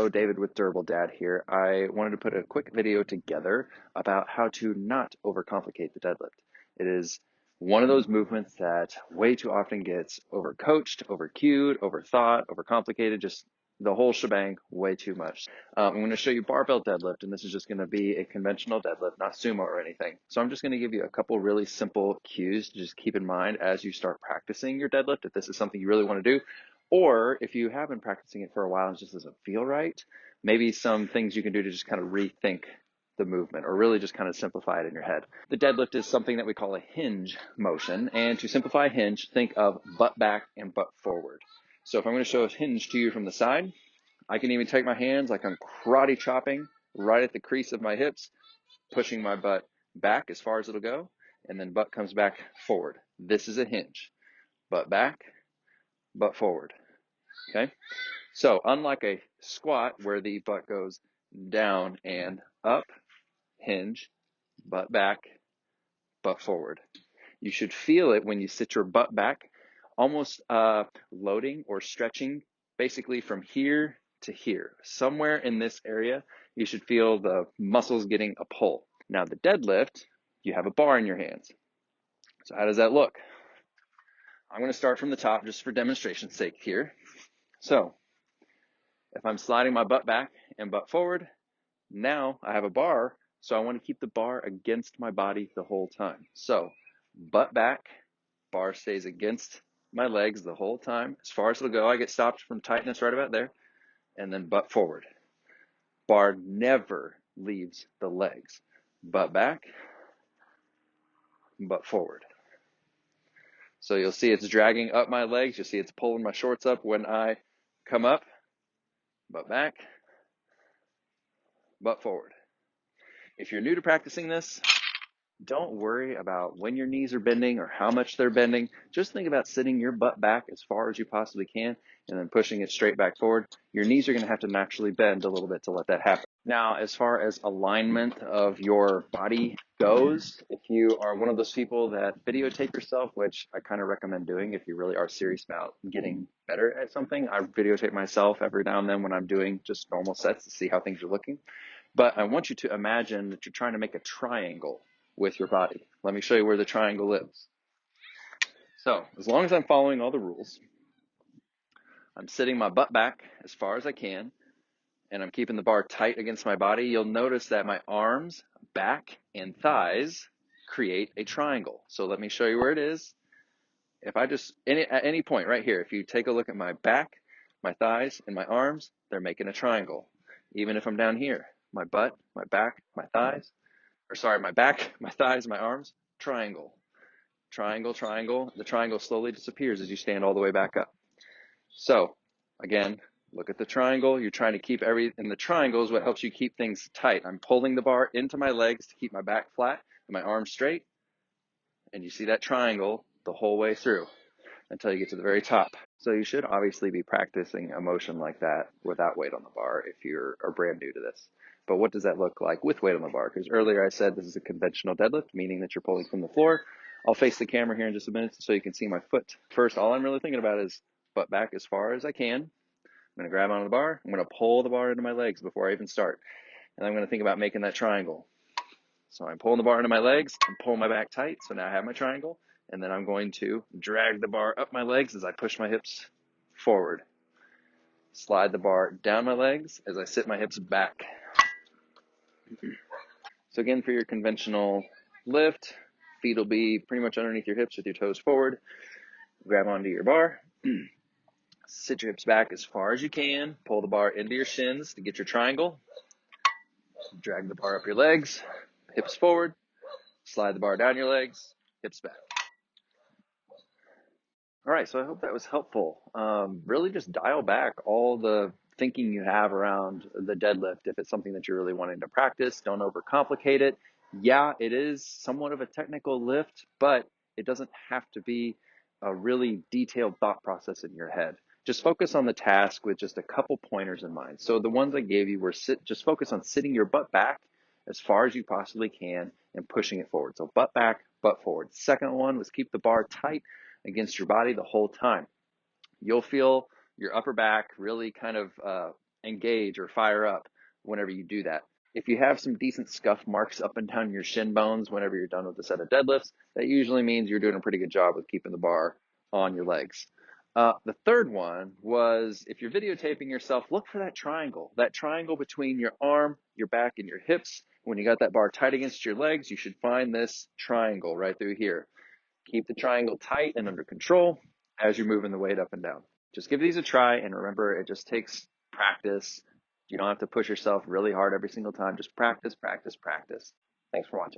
Hello, David with Durable Dad here. I wanted to put a quick video together about how to not overcomplicate the deadlift. It is one of those movements that way too often gets overcoached, overcued, overthought, overcomplicated, just the whole shebang way too much. I'm going to show you barbell deadlift, and this is just going to be a conventional deadlift, not sumo or anything. So I'm just going to give you a couple really simple cues to just keep in mind as you start practicing your deadlift, if this is something you really want to do. Or if you have been practicing it for a while and it just doesn't feel right, maybe some things you can do to just kind of rethink the movement or really just kind of simplify it in your head. The deadlift is something that we call a hinge motion. And to simplify hinge, think of butt back and butt forward. So if I'm going to show a hinge to you from the side, I can even take my hands like I'm karate chopping right at the crease of my hips, pushing my butt back as far as it'll go, and then butt comes back forward. This is a hinge. Butt back, butt forward. Okay, so unlike a squat where the butt goes down and up, hinge, butt back, butt forward. You should feel it when you sit your butt back, almost loading or stretching basically from here to here. Somewhere in this area, you should feel the muscles getting a pull. Now the deadlift, you have a bar in your hands. So how does that look? I'm going to start from the top just for demonstration's sake here. So if I'm sliding my butt back and butt forward, now I have a bar, so I want to keep the bar against my body the whole time. So butt back, bar stays against my legs the whole time. As far as it'll go, I get stopped from tightness right about there, and then butt forward. Bar never leaves the legs. Butt back, butt forward. So you'll see it's dragging up my legs. You'll see it's pulling my shorts up when I come up. Butt back, butt forward. If you're new to practicing this, don't worry about when your knees are bending or how much they're bending. Just think about sitting your butt back as far as you possibly can and then pushing it straight back forward. Your knees are going to have to naturally bend a little bit to let that happen. Now, as far as alignment of your body goes, if you are one of those people that videotape yourself, which I kind of recommend doing if you really are serious about getting better at something, I videotape myself every now and then when I'm doing just normal sets to see how things are looking. But I want you to imagine that you're trying to make a triangle with your body. Let me show you where the triangle lives. So as long as I'm following all the rules, I'm sitting my butt back as far as I can, and I'm keeping the bar tight against my body. You'll notice that my arms, back, and thighs create a triangle. So let me show you where it is. If I just, at any point right here, if you take a look at my back, my thighs, and my arms, they're making a triangle. Even if I'm down here, my butt, my back, my thighs, my back, my thighs, my arms, triangle. Triangle, triangle. The triangle slowly disappears as you stand all the way back up. So, again, look at the triangle. You're trying to keep and the triangle is what helps you keep things tight. I'm pulling the bar into my legs to keep my back flat and my arms straight. And you see that triangle the whole way through until you get to the very top. So you should obviously be practicing a motion like that without weight on the bar if you are brand new to this. But what does that look like with weight on the bar? Because earlier I said this is a conventional deadlift, meaning that you're pulling from the floor. I'll face the camera here in just a minute so you can see my foot. First, all I'm really thinking about is butt back as far as I can. I'm going to grab onto the bar. I'm going to pull the bar into my legs before I even start. And I'm going to think about making that triangle. So I'm pulling the bar into my legs. I'm pulling my back tight. So now I have my triangle. And then I'm going to drag the bar up my legs as I push my hips forward. Slide the bar down my legs as I sit my hips back. So again, for your conventional lift, feet will be pretty much underneath your hips with your toes forward. Grab onto your bar. Sit your hips back as far as you can. Pull the bar into your shins to get your triangle. Drag the bar up your legs. Hips forward. Slide the bar down your legs. Hips back. All right, so I hope that was helpful. Really just dial back all the thinking you have around the deadlift. If it's something that you're really wanting to practice, don't overcomplicate it. Yeah, it is somewhat of a technical lift, but it doesn't have to be a really detailed thought process in your head. Just focus on the task with just a couple pointers in mind. So the ones I gave you were just focus on sitting your butt back as far as you possibly can and pushing it forward. So butt back, butt forward. Second one was keep the bar tight against your body the whole time. You'll feel your upper back really kind of engage or fire up whenever you do that. If you have some decent scuff marks up and down your shin bones whenever you're done with a set of deadlifts, that usually means you're doing a pretty good job with keeping the bar on your legs. The third one was, if you're videotaping yourself, look for that triangle between your arm, your back, and your hips. When you got that bar tight against your legs, you should find this triangle right through here. Keep the triangle tight and under control as you're moving the weight up and down. Just give these a try, and remember, it just takes practice. You don't have to push yourself really hard every single time. Just practice, practice, practice. Thanks for watching.